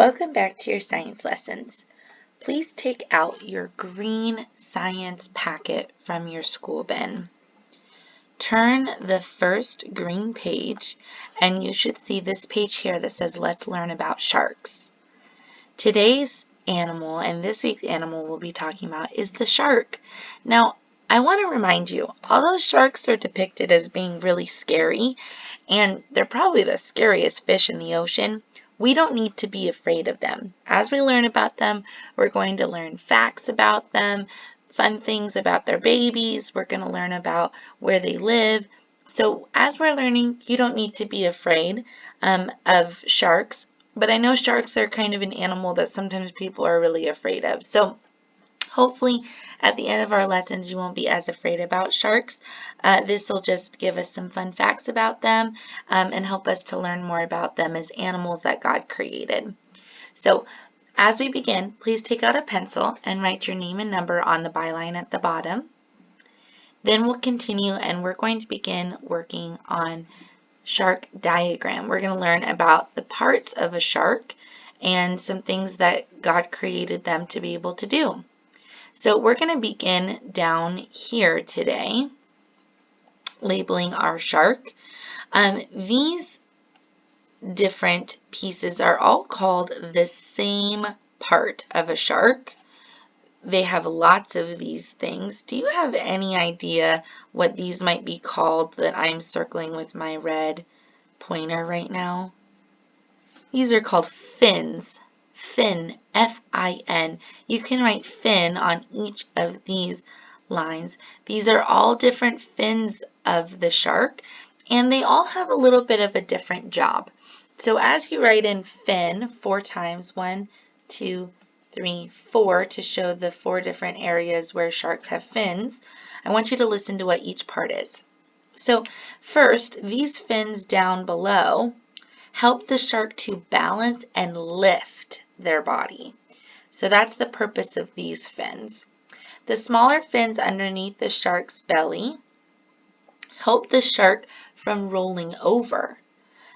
Welcome back to your science lessons. Please take out your green science packet from your school bin. Turn the first green page and you should see this page here that says Let's Learn About Sharks. Today's animal and this week's animal we'll be talking about is the shark. Now, I want to remind you, although sharks are depicted as being really scary, and they're probably the scariest fish in the ocean, we don't need to be afraid of them. As we learn about them, we're going to learn facts about them, fun things about their babies. We're going to learn about where they live. So as we're learning, you don't need to be afraid of sharks. But I know sharks are kind of an animal that sometimes people are really afraid of. So hopefully at the end of our lessons you won't be as afraid about sharks. This will just give us some fun facts about them and help us to learn more about them as animals that God created. So as we begin, please take out a pencil and write your name and number on the byline at the bottom. Then we'll continue and we're going to begin working on shark diagram. We're going to learn about the parts of a shark and some things that God created them to be able to do. So we're going to begin down here today, labeling our shark. These different pieces are all called the same part of a shark. They have lots of these things. Do you have any idea what these might be called that I'm circling with my red pointer right now? These are called fins. Fin, F-I-N. You can write fin on each of these lines. These are all different fins of the shark, and they all have a little bit of a different job. So as you write in fin 4 times, 1, 2, 3, 4, to show the 4 different areas where sharks have fins, I want you to listen to what each part is. So first, these fins down below help the shark to balance and lift their body. So that's the purpose of these fins. The smaller fins underneath the shark's belly help the shark from rolling over.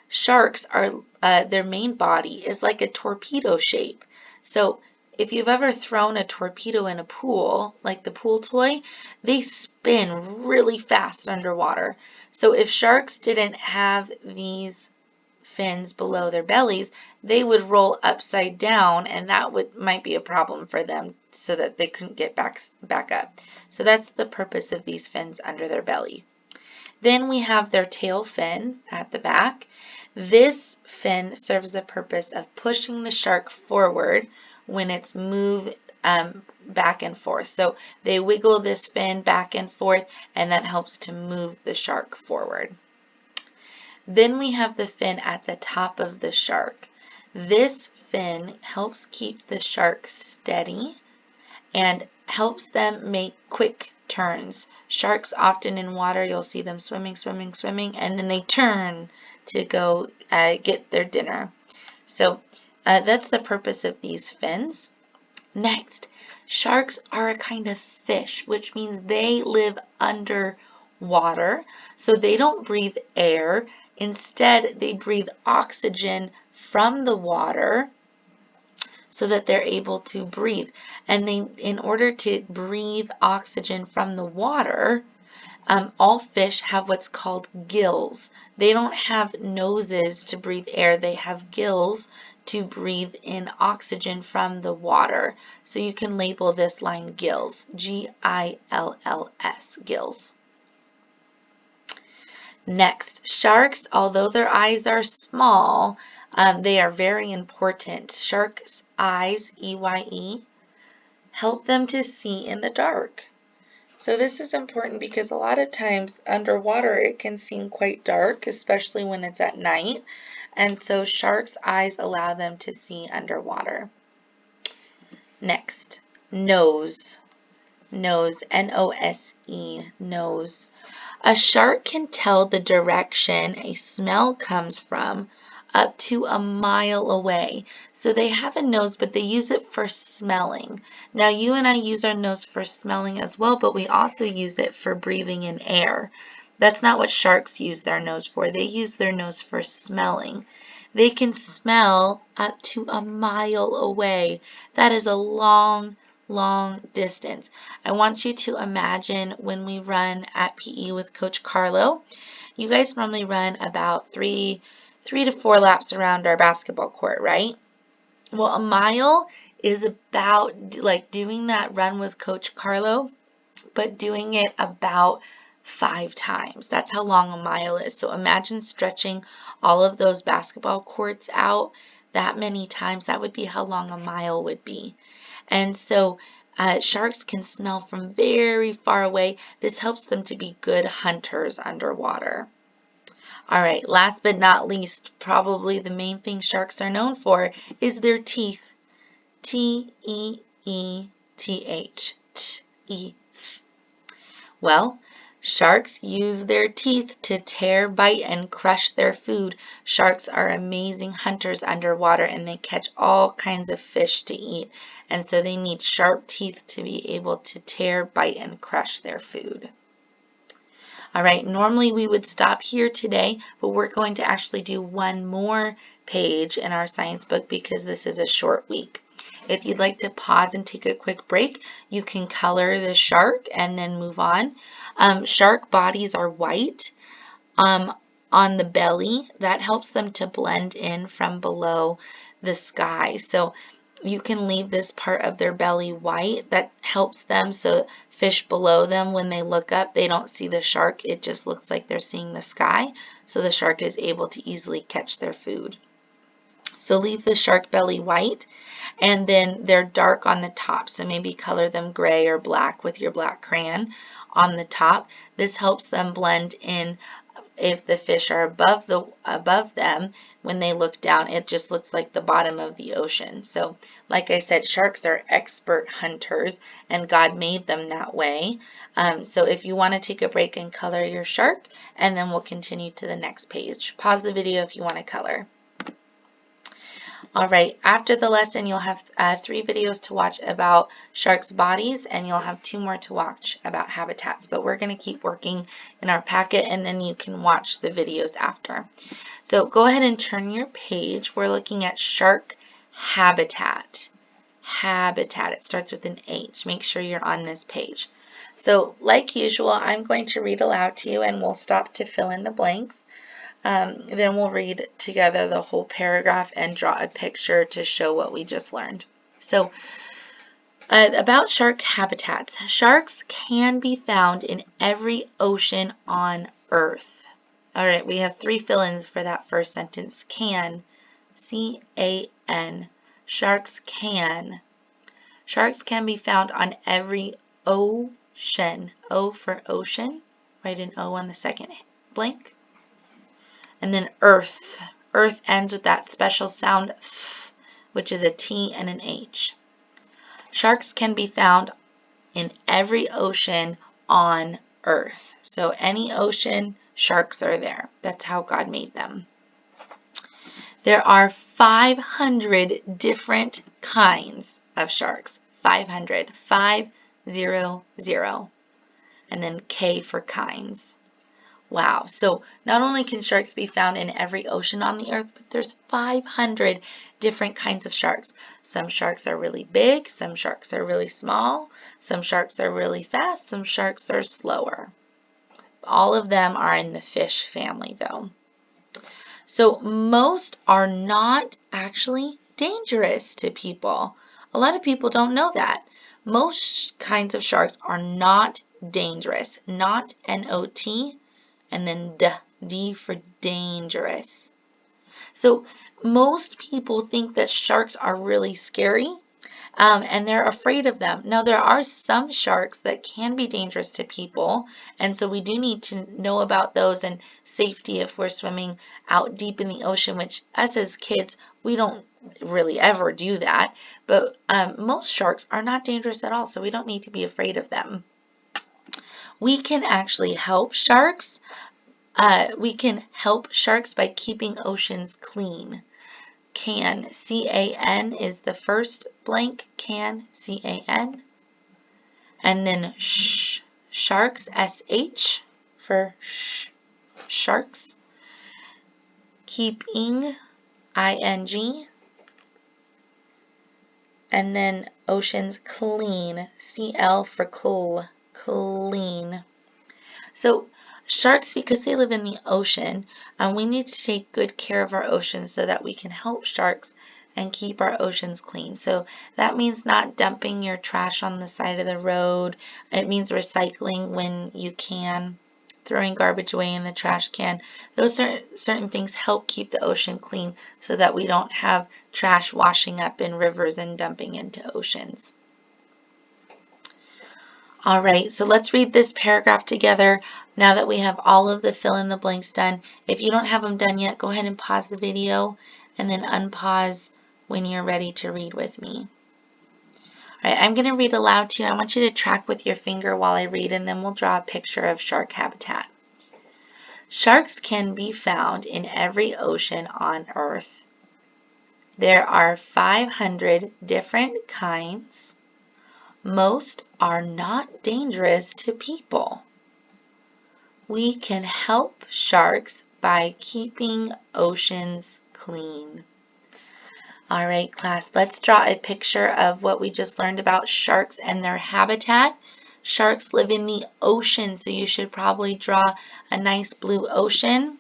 Sharks are, their main body is like a torpedo shape. So if you've ever thrown a torpedo in a pool, like the pool toy, they spin really fast underwater. So if sharks didn't have these fins below their bellies, they would roll upside down, and that might be a problem for them so that they couldn't get back up. So that's the purpose of these fins under their belly. Then we have their tail fin at the back. This fin serves the purpose of pushing the shark forward when it's moved back and forth. So they wiggle this fin back and forth, and that helps to move the shark forward. Then we have the fin at the top of the shark. This fin helps keep the shark steady and helps them make quick turns. Sharks often in water, you'll see them swimming, swimming, swimming, and then they turn to go get their dinner. So that's the purpose of these fins. Next, sharks are a kind of fish, which means they live underwater. So they don't breathe air. Instead, they breathe oxygen from the water so that they're able to breathe. And in order to breathe oxygen from the water, all fish have what's called gills. They don't have noses to breathe air. They have gills to breathe in oxygen from the water. So you can label this line gills, G-I-L-L-S, gills. Next, sharks, although their eyes are small, they are very important. Sharks' eyes, E-Y-E, help them to see in the dark. So this is important because a lot of times underwater it can seem quite dark, especially when it's at night. And so sharks' eyes allow them to see underwater. Next, nose. Nose, N-O-S-E, nose. A shark can tell the direction a smell comes from up to a mile away. So they have a nose, but they use it for smelling. Now you and I use our nose for smelling as well, but we also use it for breathing in air. That's not what sharks use their nose for. They use their nose for smelling. They can smell up to a mile away. That is a long, long distance. I want you to imagine when we run at PE with Coach Carlo. You guys normally run about three to four laps around our basketball court, right? Well, a mile is about like doing that run with Coach Carlo, but doing it about 5 times. That's how long a mile is. So imagine stretching all of those basketball courts out that many times. That would be how long a mile would be. And so sharks can smell from very far away. This helps them to be good hunters underwater. All right, last but not least, probably the main thing sharks are known for is their teeth. T-E-E-T-H. Teeth. Well, sharks use their teeth to tear, bite, and crush their food. Sharks are amazing hunters underwater, and they catch all kinds of fish to eat. And so they need sharp teeth to be able to tear, bite, and crush their food. All right, normally we would stop here today, but we're going to actually do one more page in our science book because this is a short week. If you'd like to pause and take a quick break, you can color the shark and then move on. Shark bodies are white on the belly. That helps them to blend in from below the sky. So you can leave this part of their belly white. That helps them so fish below them, when they look up, they don't see the shark. It just looks like they're seeing the sky. So the shark is able to easily catch their food. So leave the shark belly white, and then they're dark on the top. So maybe color them gray or black with your black crayon on the top. This helps them blend in. If the fish are above them, when they look down, it just looks like the bottom of the ocean. So like I said, sharks are expert hunters, and God made them that way. So if you want to take a break and color your shark, and then we'll continue to the next page. Pause the video if you want to color. All right, after the lesson, you'll have 3 videos to watch about sharks' bodies, and you'll have 2 more to watch about habitats. But we're going to keep working in our packet, and then you can watch the videos after. So go ahead and turn your page. We're looking at shark habitat. Habitat. It starts with an H. Make sure you're on this page. So like usual, I'm going to read aloud to you, and we'll stop to fill in the blanks. Then we'll read together the whole paragraph and draw a picture to show what we just learned. So, about shark habitats. Sharks can be found in every ocean on Earth. All right, we have 3 fill-ins for that first sentence. Can, C-A-N. Sharks can. Sharks can be found on every ocean. O for ocean. Write an O on the second blank. And then Earth. Earth ends with that special sound F, which is a T and an H. Sharks can be found in every ocean on Earth. So any ocean, sharks are there. That's how God made them. There are 500 different kinds of sharks. 500. 500. And then K for kinds. Wow, so not only can sharks be found in every ocean on the earth, but there's 500 different kinds of sharks. Some sharks are really big, some sharks are really small, some sharks are really fast, some sharks are slower. All of them are in the fish family though. So most are not actually dangerous to people. A lot of people don't know that. Most kinds of sharks are not dangerous, not N-O-T, and then D for dangerous. So most people think that sharks are really scary, and they're afraid of them. Now there are some sharks that can be dangerous to people, and so we do need to know about those and safety if we're swimming out deep in the ocean, which us as kids, we don't really ever do that. But most sharks are not dangerous at all, so we don't need to be afraid of them. We can actually help sharks. We can help sharks by keeping oceans clean. Can, C-A-N is the first blank, can, C-A-N. And then sharks, S-H for sharks. Keeping I-N-G, and then oceans clean, C-L for cool, clean. So sharks, because they live in the ocean, we need to take good care of our oceans so that we can help sharks and keep our oceans clean. So that means not dumping your trash on the side of the road. It means recycling when you can, throwing garbage away in the trash can. Those certain things help keep the ocean clean so that we don't have trash washing up in rivers and dumping into oceans. All right, so let's read this paragraph together now that we have all of the fill in the blanks done. If you don't have them done yet, go ahead and pause the video and then unpause when you're ready to read with me. All right, I'm going to read aloud to you. I want you to track with your finger while I read, and then we'll draw a picture of shark habitat. Sharks can be found in every ocean on Earth. There are 500 different kinds. Most are not dangerous to people. We can help sharks by keeping oceans clean. All right, class, let's draw a picture of what we just learned about sharks and their habitat. Sharks live in the ocean, so you should probably draw a nice blue ocean.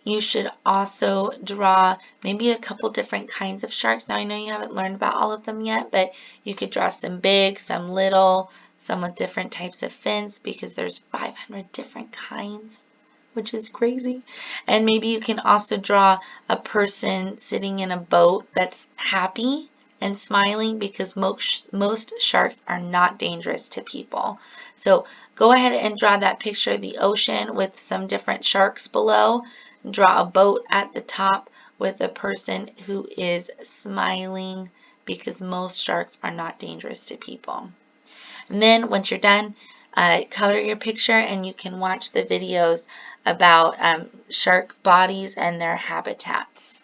You should also draw maybe a couple different kinds of sharks. Now, I know you haven't learned about all of them yet, but you could draw some big, some little, some with different types of fins, because there's 500 different kinds, which is crazy. And maybe you can also draw a person sitting in a boat that's happy and smiling, because most sharks are not dangerous to people. So go ahead and draw that picture of the ocean with some different sharks below. Draw a boat at the top with a person who is smiling, because most sharks are not dangerous to people. And then once you're done, color your picture, and you can watch the videos about shark bodies and their habitats.